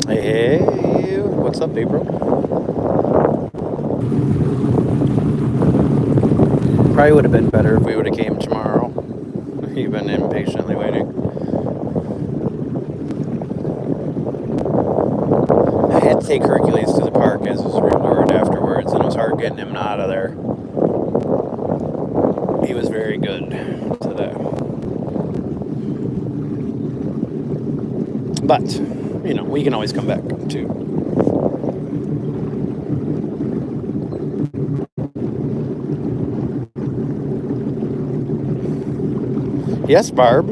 Hey, what's up, April? Probably would have been better if we would have came tomorrow. You've been impatiently waiting. I had to take Hercules to the park, as was rumored afterwards, and it was hard getting him out of there. He was very good today. But, you know, we can always come back too. Yes, Barb.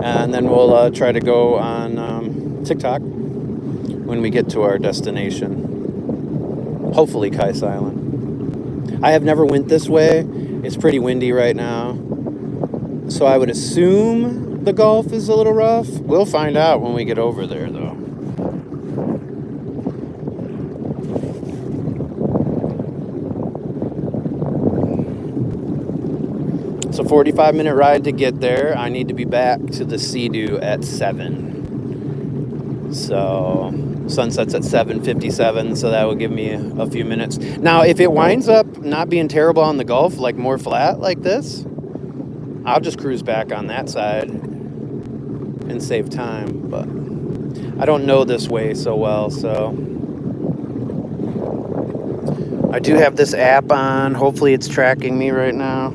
And then we'll try to go on TikTok when we get to our destination. Hopefully Kice Island. I have never went this way. It's pretty windy right now. So I would assume the Gulf is a little rough. We'll find out when we get over there, though. It's a 45-minute ride to get there. I need to be back to the Sea-Doo at 7. So sunset's at 7:57, so that will give me a few minutes. Now, if it winds up not being terrible on the Gulf, like more flat like this, I'll just cruise back on that side and save time. But I don't know this way so well, so I do have this app on. Hopefully it's tracking me right now.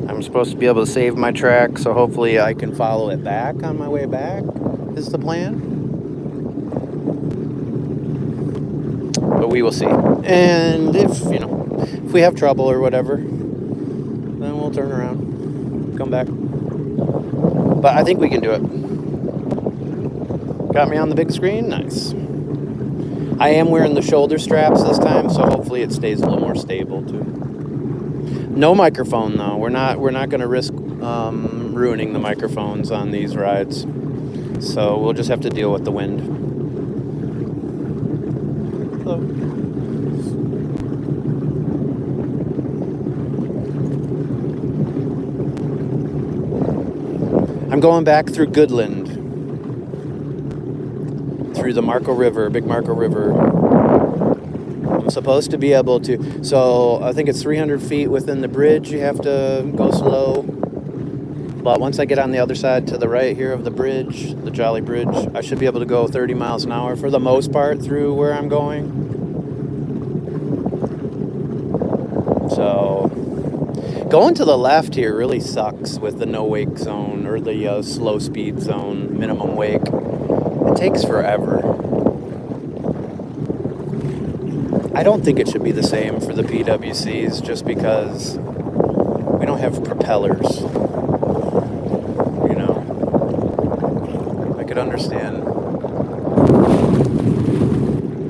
I'm supposed to be able to save my track, so hopefully I can follow it back on my way back, is the plan. But we will see. And if we have trouble or whatever, then we'll turn around, come back. But I think we can do it. Got me on the big screen? Nice. I am wearing the shoulder straps this time, so hopefully it stays a little more stable too. No microphone though. We're not going to risk ruining the microphones on these rides. So we'll just have to deal with the wind. Hello. I'm going back through Goodland, through the Big Marco River. I'm supposed to be able to, so I think it's 300 feet within the bridge. You have to go slow. But once I get on the other side to the right here of the bridge, the Jolly Bridge, I should be able to go 30 miles an hour for the most part through where I'm going. So going to the left here really sucks with the no wake zone or the slow speed zone, minimum wake. It takes forever. I don't think it should be the same for the PWCs just because we don't have propellers. I could understand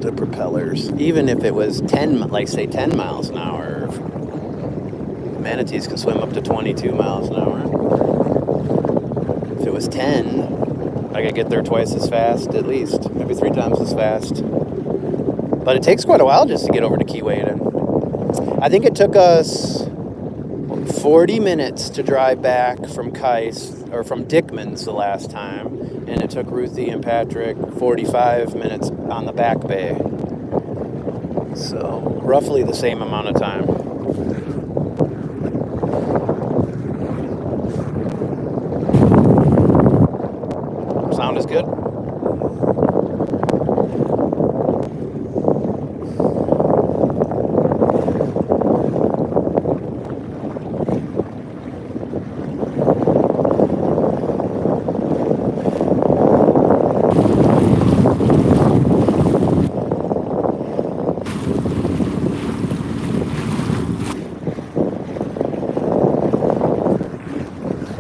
the propellers. Even if it was 10 miles an hour, manatees can swim up to 22 miles an hour. If it was 10, I could get there twice as fast at least, maybe 3 times as fast. But it takes quite a while just to get over to Keewaydin. I think it took us 40 minutes to drive back from Kice, or from Dickman's the last time, and it took Ruthie and Patrick 45 minutes on the back bay. So roughly the same amount of time. Sound is good.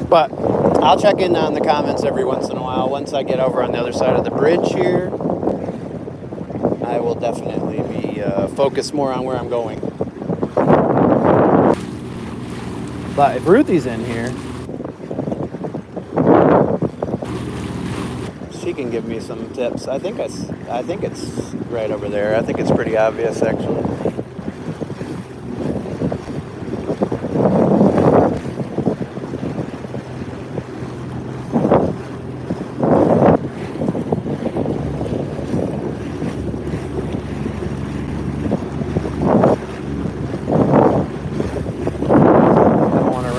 But I'll check in on the comments every once in a while. Once I get over on the other side of the bridge here, I will definitely be focused more on where I'm going. But if Ruthie's in here, she can give me some tips. I think it's right over there. I think it's pretty obvious, actually.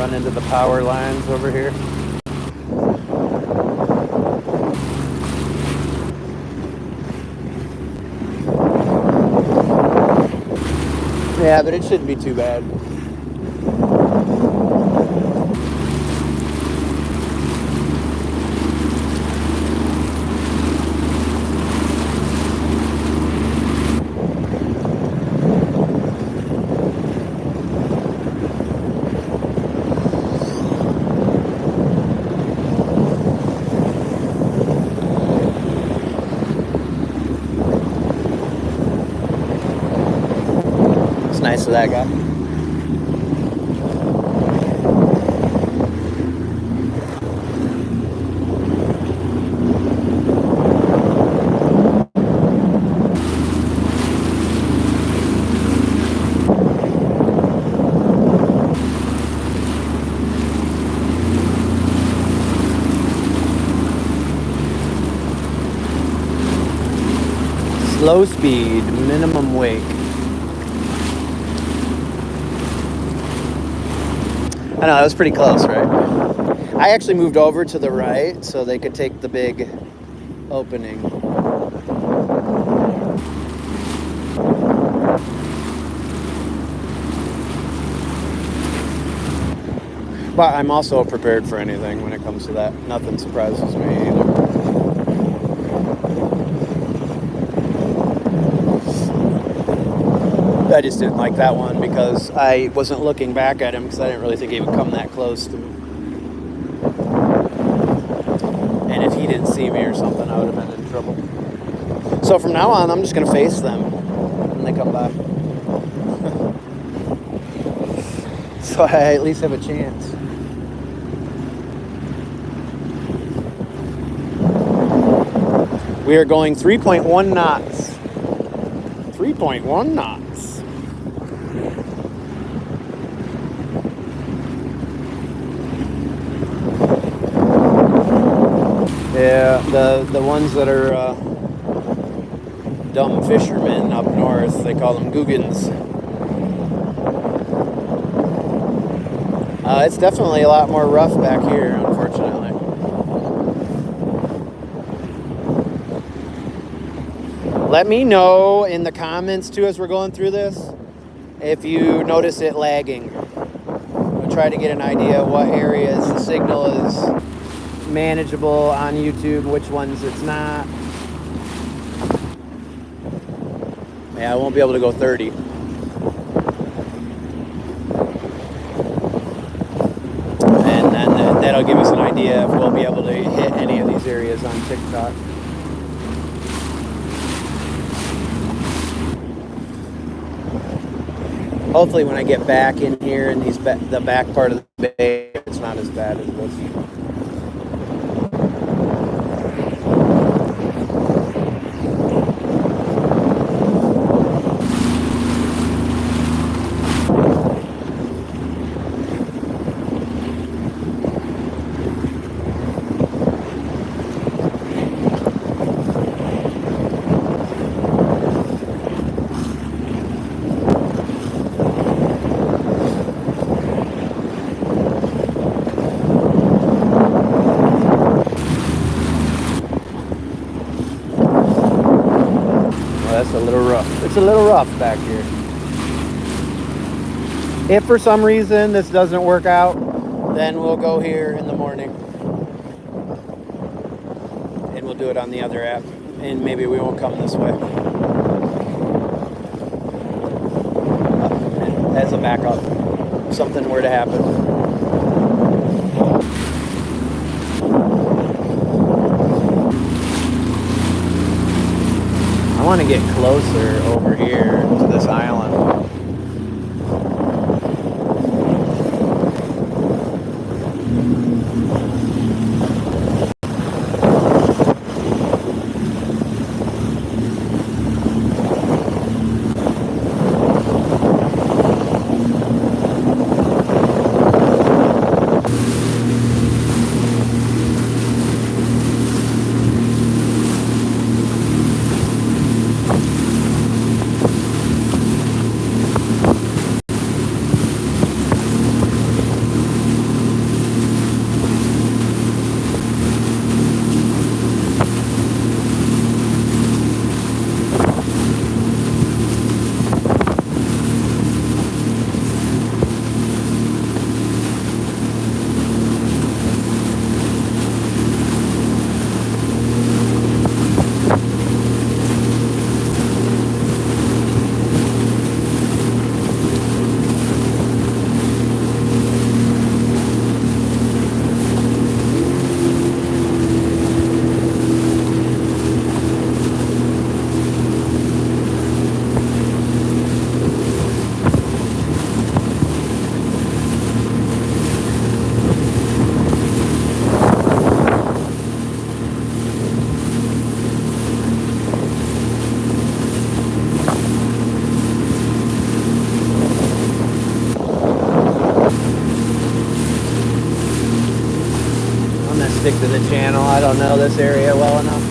Into the power lines over here. Yeah, but it shouldn't be too bad. Nice of that guy. Slow speed, minimum wake. I know, that was pretty close, right? I actually moved over to the right so they could take the big opening. But I'm also prepared for anything when it comes to that. Nothing surprises me either. I just didn't like that one because I wasn't looking back at him because I didn't really think he would come that close to me. And if he didn't see me or something, I would have been in trouble. So from now on, I'm just going to face them when they come by. So I at least have a chance. We are going 3.1 knots. 3.1 knots. Yeah, the ones that are dumb fishermen up north, they call them Googans. It's definitely a lot more rough back here, unfortunately. Let me know in the comments too as we're going through this if you notice it lagging. I'll try to get an idea of what areas the signal is manageable on YouTube, which ones it's not. Yeah, I won't be able to go 30. And then that'll give us an idea if we'll be able to hit any of these areas on TikTok. Hopefully when I get back in here in these the back part of the bay, it's not as bad as this. little rough. It's a little rough back here. If for some reason this doesn't work out, then we'll go here in the morning. And we'll do it on the other app. And maybe we won't come this way. As a backup. If something were to happen. I want to get closer over here to this island. Stick to the channel. I don't know this area well enough.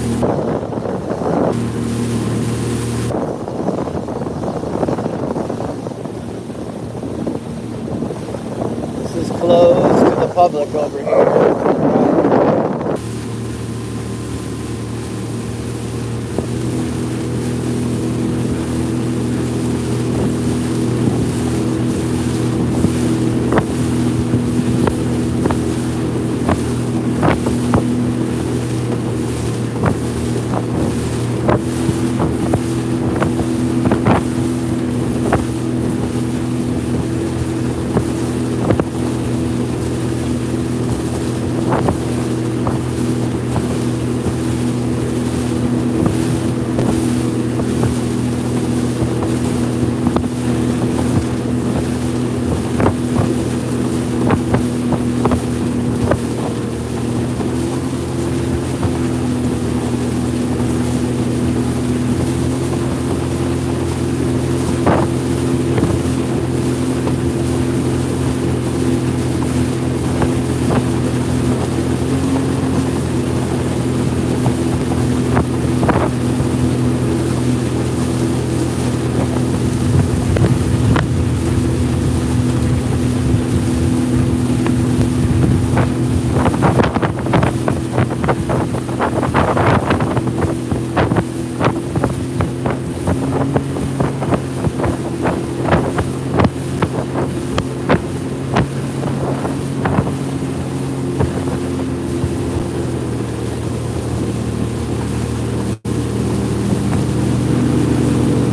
This is closed to the public over here.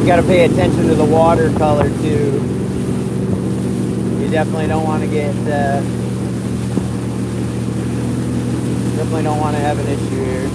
You got to pay attention to the watercolor too. You definitely don't want to get, definitely don't want to have an issue here.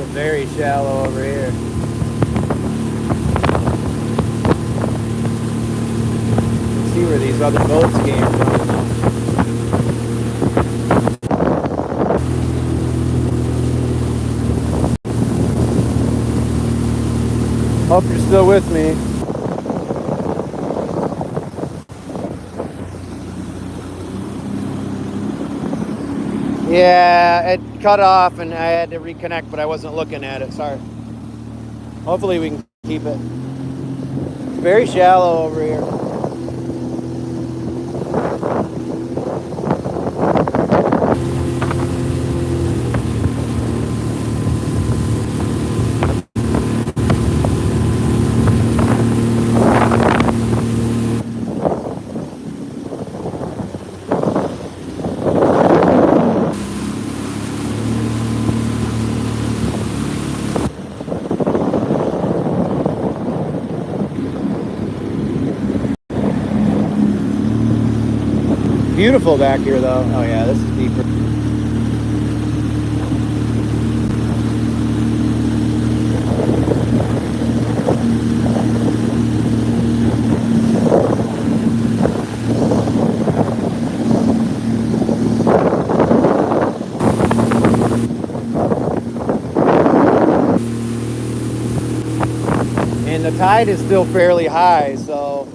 also very shallow over here. See where these other boats came from. Hope you're still with me. Yeah, it cut off and I had to reconnect, but I wasn't looking at it. Sorry. Hopefully we can keep it. It's very shallow over here. Beautiful back here though. Oh yeah, this is deeper. And the tide is still fairly high, so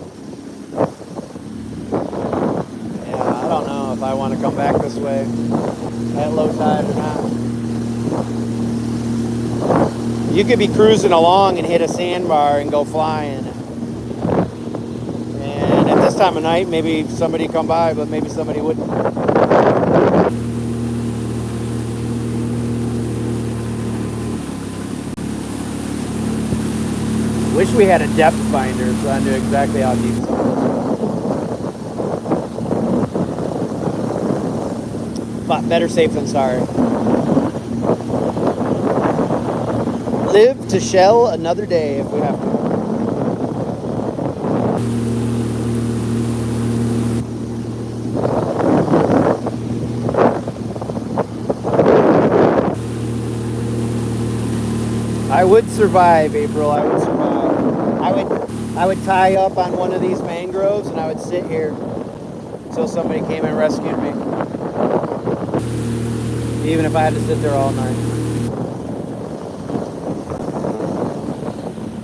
I don't know if I want to come back this way at low tide or not. You could be cruising along and hit a sandbar and go flying. And at this time of night, maybe somebody come by, but maybe somebody wouldn't. Wish we had a depth finder so I knew exactly how deep some of this was. But better safe than sorry. Live to shell another day if we have to. I would survive, April. I would survive. I would tie up on one of these mangroves and I would sit here until somebody came and rescued me. Even if I had to sit there all night.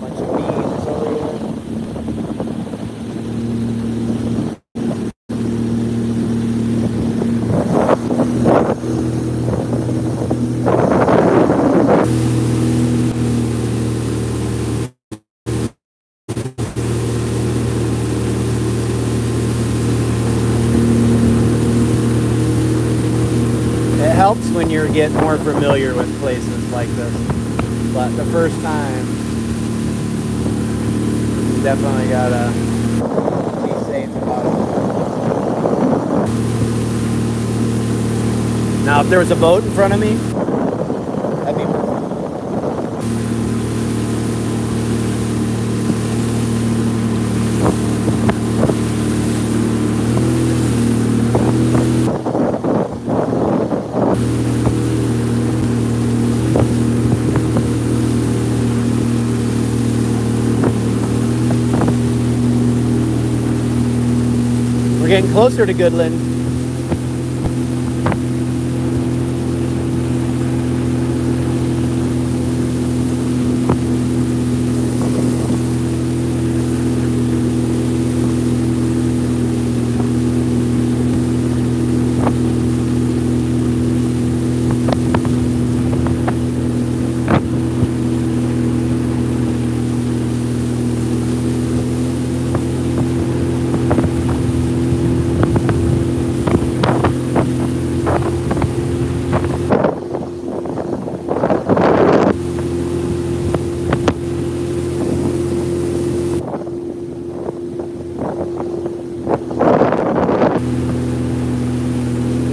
Bunch of beans over here. It helps when you get more familiar with places like this, but the first time, you definitely gotta be safe about it. Now, if there was a boat in front of me, that'd be perfect. We're getting closer to Goodland.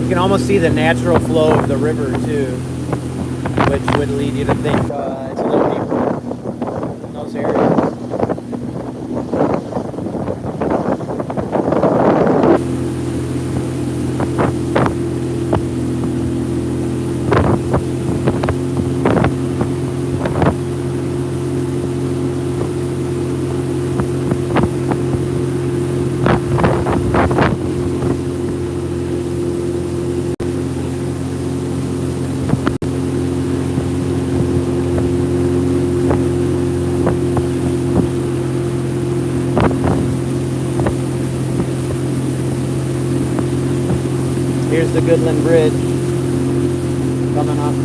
You can almost see the natural flow of the river too, which would lead you to think it's a little deeper in those areas. here's the Goodland Bridge coming up.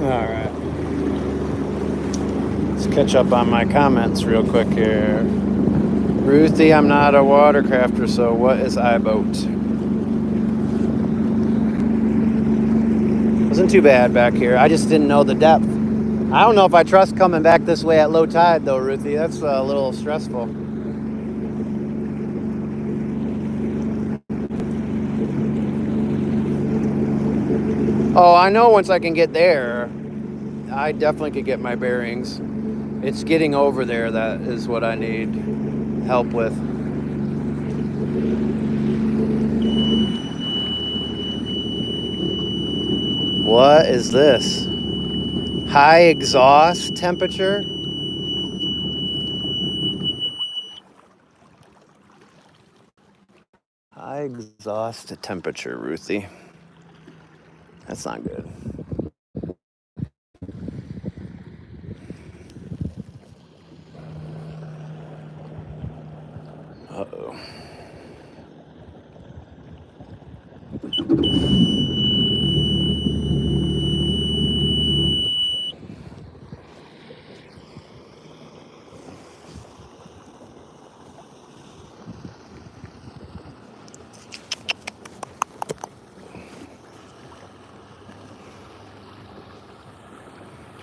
Alright. Let's catch up on my comments real quick here. Ruthie, I'm not a watercrafter, so what is iBoat? Wasn't too bad back here. I just didn't know the depth. I don't know if I trust coming back this way at low tide, though, Ruthie. That's a little stressful. Oh, I know once I can get there, I definitely could get my bearings. It's getting over there that is what I need help with. What is this? High exhaust temperature? High exhaust temperature, Ruthie. That's not good. Uh-oh.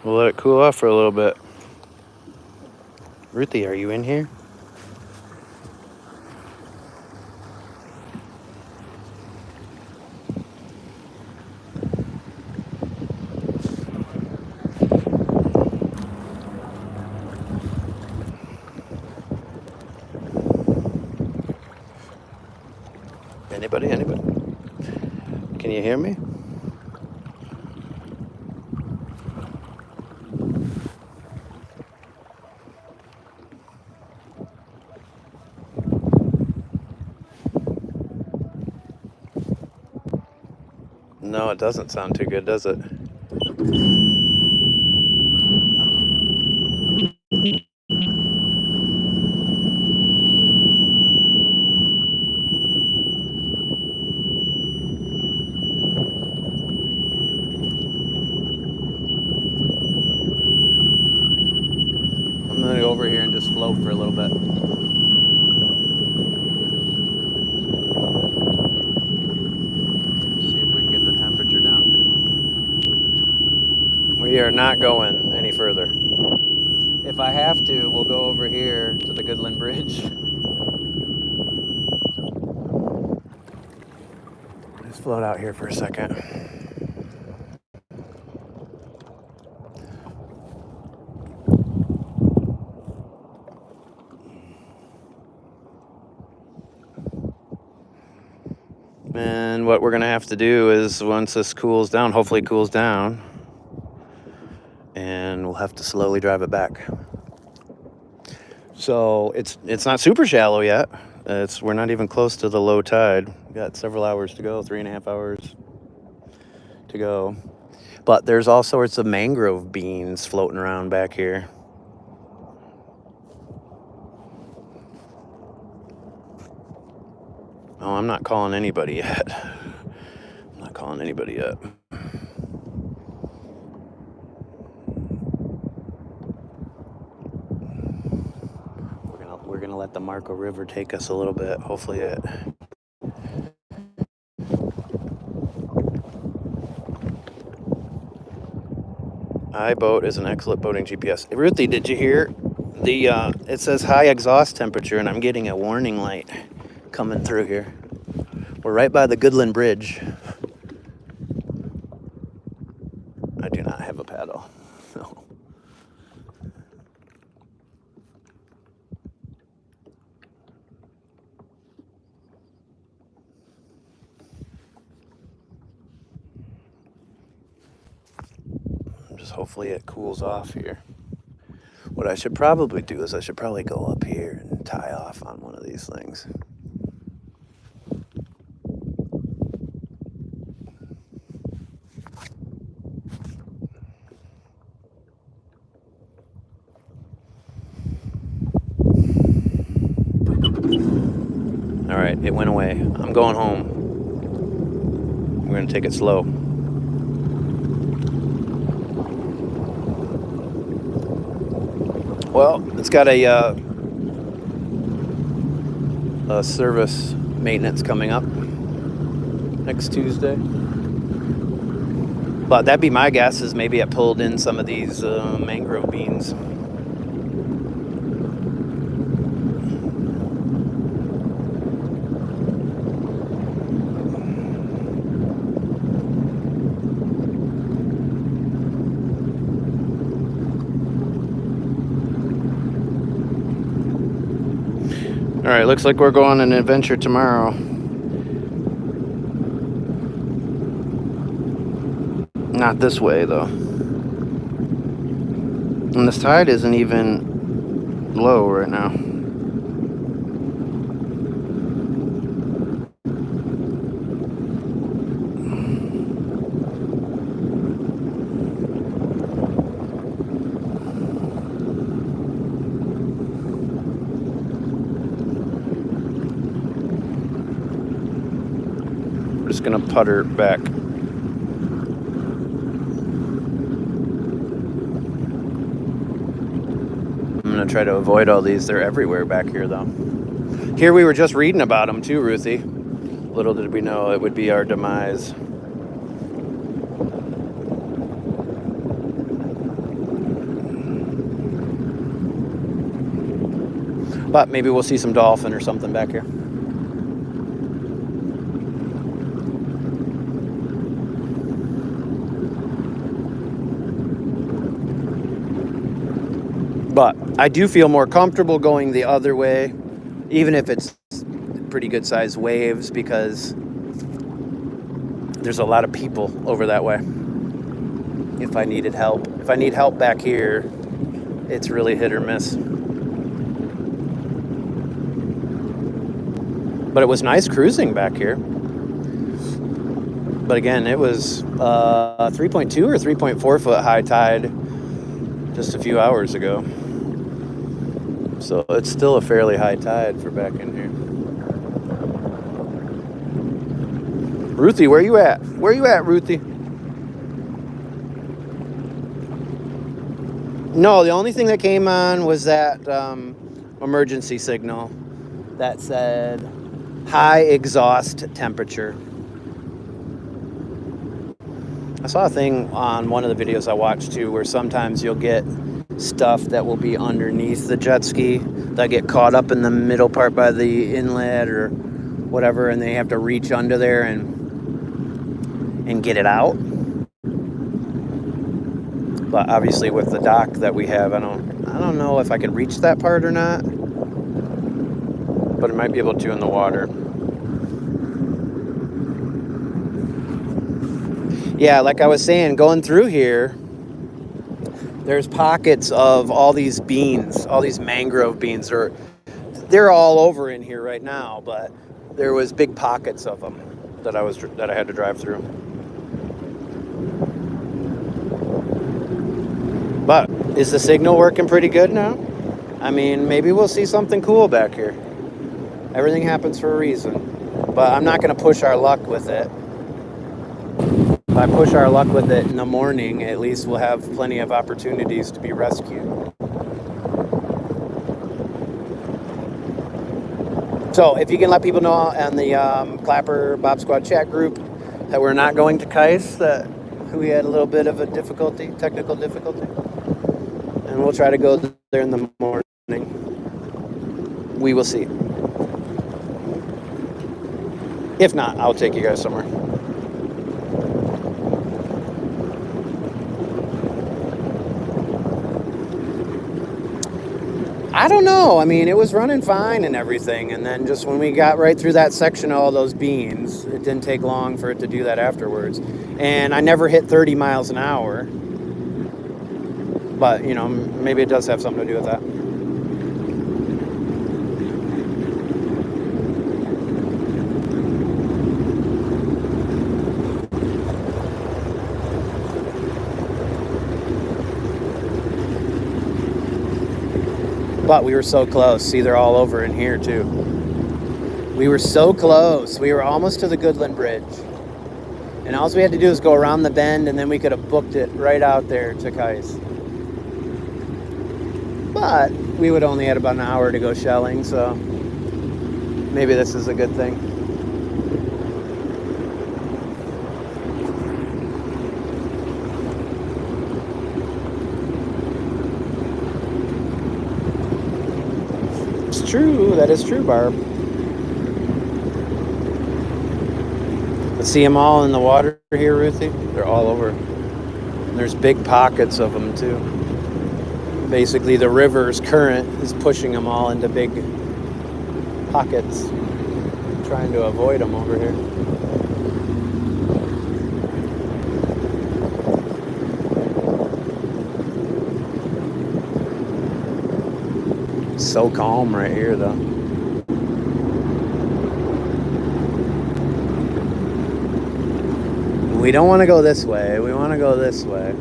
We'll let it cool off for a little bit. Ruthie, are you in here? Anybody? Can you hear me? No, it doesn't sound too good, does it? I'm gonna go over here and just float for a little bit. See if we can get the temperature down. We are not going any further. If I have to, we'll go over here to the Goodland Bridge. Let's float out here for a second. Man. then what we're going to have to do is once this cools down, hopefully it cools down, and we'll have to slowly drive it back. So it's not super shallow yet. We're not even close to the low tide. We've got several hours to go, 3.5 hours to go. But there's all sorts of mangrove beans floating around back here. Oh, I'm not calling anybody yet. I'm not calling anybody yet. We're gonna let the Marco River take us a little bit. Hopefully it. iBoat is an excellent boating GPS. Ruthie, did you hear the? It says high exhaust temperature, and I'm getting a warning light coming through here. We're right by the Goodland Bridge. I do not have a paddle. No. Just hopefully it cools off here. What I should probably do is I should probably go up here and tie off on one of these things. All right, it went away. I'm going home. We're gonna take it slow. Well, it's got a service maintenance coming up next Tuesday. But that'd be my guess, is maybe it pulled in some of these mangrove beans. All right, looks like we're going on an adventure tomorrow. Not this way, though. And this tide isn't even low right now. We're just gonna putter back. I'm gonna try to avoid all these. They're everywhere back here, though. Here we were just reading about them too, Ruthie. Little did we know it would be our demise. But maybe we'll see some dolphin or something back here. But I do feel more comfortable going the other way, even if it's pretty good sized waves, because there's a lot of people over that way. If I need help back here, it's really hit or miss. But it was nice cruising back here. But again, it was 3.2 or 3.4 foot high tide just a few hours ago. So it's still a fairly high tide for back in here. Ruthie, where you at? Where you at, Ruthie? No, the only thing that came on was that emergency signal that said high exhaust temperature. I saw a thing on one of the videos I watched too, where sometimes you'll get stuff that will be underneath the jet ski that get caught up in the middle part by the inlet or whatever, and they have to reach under there and get it out. But obviously with the dock that we have, I don't know if I can reach that part or not, but I might be able to in the water. Yeah, like I was saying, going through here, there's pockets of all these beans, all these mangrove beans. They're all over in here right now, but there was big pockets of them that I had to drive through. But is the signal working pretty good now? I mean, maybe we'll see something cool back here. Everything happens for a reason. But I'm not going to push our luck with it. If I push our luck with it in the morning, at least we'll have plenty of opportunities to be rescued. So if you can let people know on the Clapper Bob Squad chat group that we're not going to Kice, that we had a little bit of a technical difficulty. And we'll try to go there in the morning. We will see. If not, I'll take you guys somewhere. I don't know. I mean, it was running fine and everything. And then just when we got right through that section of all those beans, it didn't take long for it to do that afterwards. And I never hit 30 miles an hour. But, you know, maybe it does have something to do with that. But we were so close. See, they're all over in here, too. We were so close. We were almost to the Goodland Bridge. And all we had to do is go around the bend, and then we could have booked it right out there to Kice. But we would only had about an hour to go shelling, so maybe this is a good thing. It's true. That is true, Barb. See them all in the water here, Ruthie? They're all over. And there's big pockets of them, too. Basically, the river's current is pushing them all into big pockets. I'm trying to avoid them over here. So calm right here, though. We don't want to go this way. We want to go this way.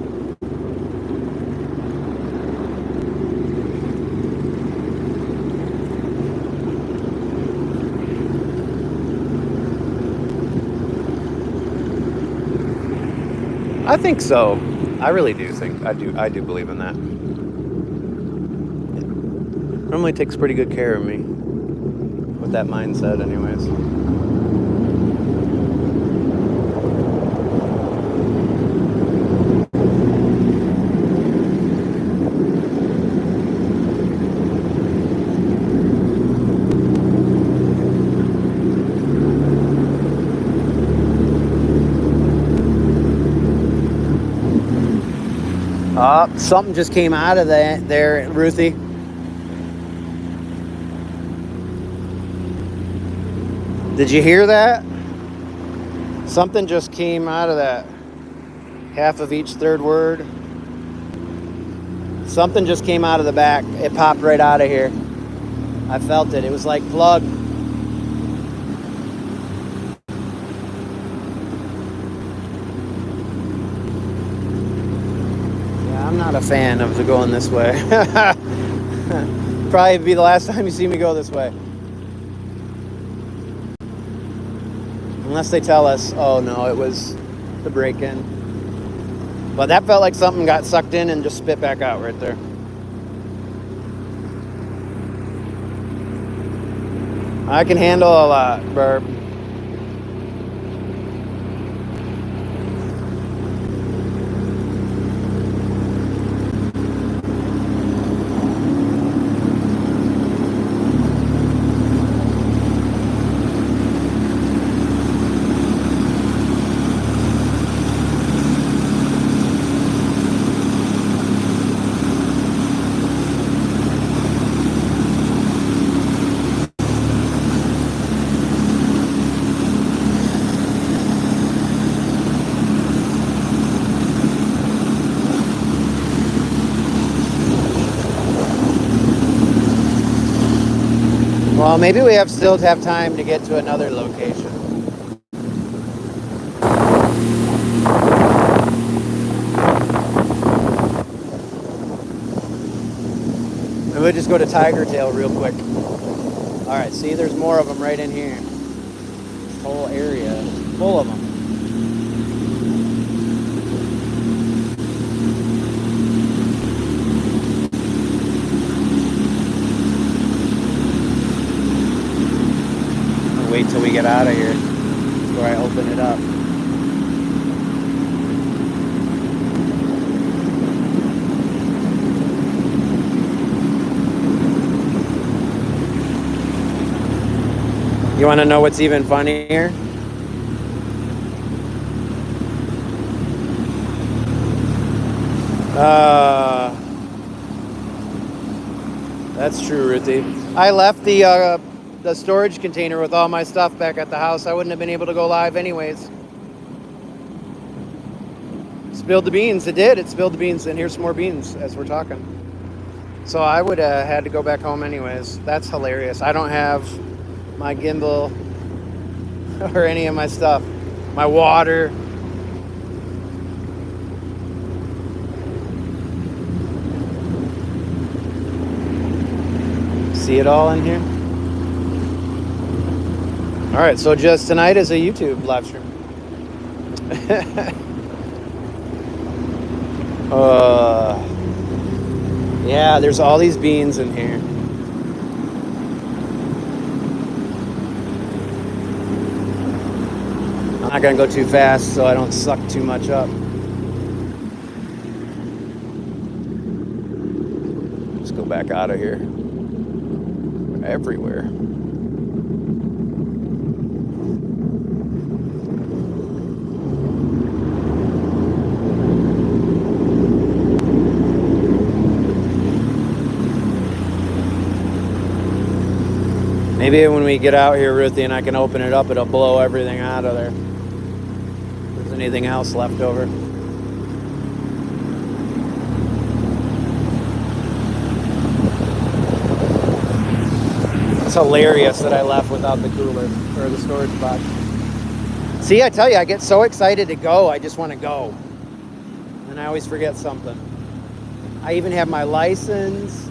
I think so. I really do think. I do believe in that. It normally takes pretty good care of me with that mindset, anyways. Something just came out of there, Ruthie. Did you hear that? Something just came out of that. Half of each third word. Something just came out of the back. It popped right out of here. I felt it. It was like plug. I'm not a fan of the going this way. Probably be the last time you see me go this way. Unless they tell us, oh no, it was the break-in. But that felt like something got sucked in and just spit back out right there. I can handle a lot, Burp. Well, maybe we still have time to get to another location. And we'll just go to Tiger Tail real quick. All right, see, there's more of them right in here. This whole area is full of them. I'll wait till we get out of here before I open it up. You want to know what's even funnier? That's true, Ruthie. I left the storage container with all my stuff back at the house. I wouldn't have been able to go live anyways. Spilled the beans. It did. It spilled the beans, and here's some more beans as we're talking. So I would have had to go back home anyways. That's hilarious. I don't have my gimbal or any of my stuff. My water. See it all in here? All right, so just tonight is a YouTube live stream. Yeah, there's all these beans in here. I'm not gonna go too fast so I don't suck too much up. Let's go back out of here. Everywhere. Maybe when we get out here, Ruthie, and I can open it up, it'll blow everything out of there. If there's anything else left over. It's hilarious that I left without the cooler or the storage box. See, I tell you, I get so excited to go, I just want to go. And I always forget something. I even have my license.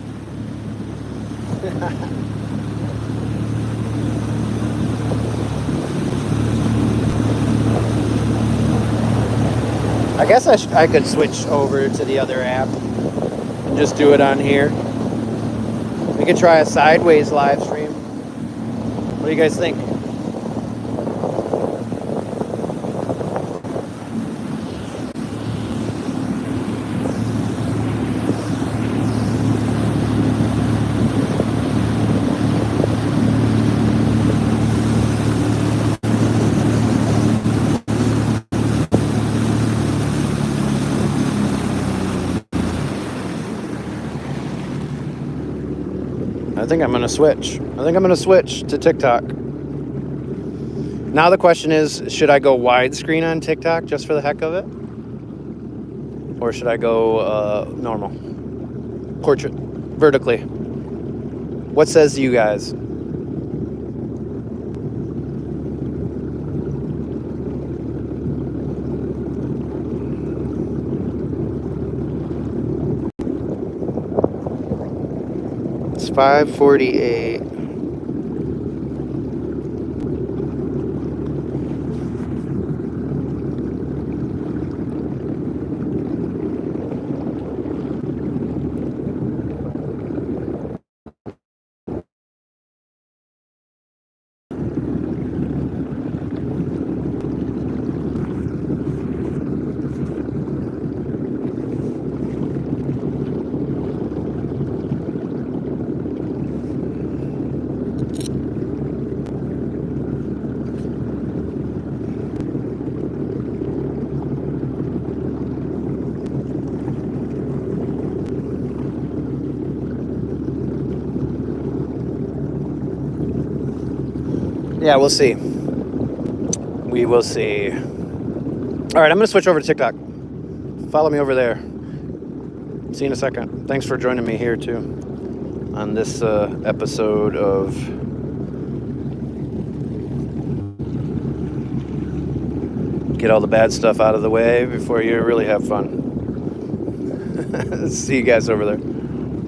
I guess I could switch over to the other app and just do it on here. We could try a sideways live stream. What do you guys think? I think I'm going to switch. I think I'm going to switch to TikTok. Now the question is, should I go widescreen on TikTok just for the heck of it? Or should I go normal? Portrait. Vertically. What says you guys? It's 5:48. Yeah, we'll see. We will see. All right, I'm going to switch over to TikTok. Follow me over there. See you in a second. Thanks for joining me here, too, on this episode of Get all the bad stuff out of the way before you really have fun. See you guys over there.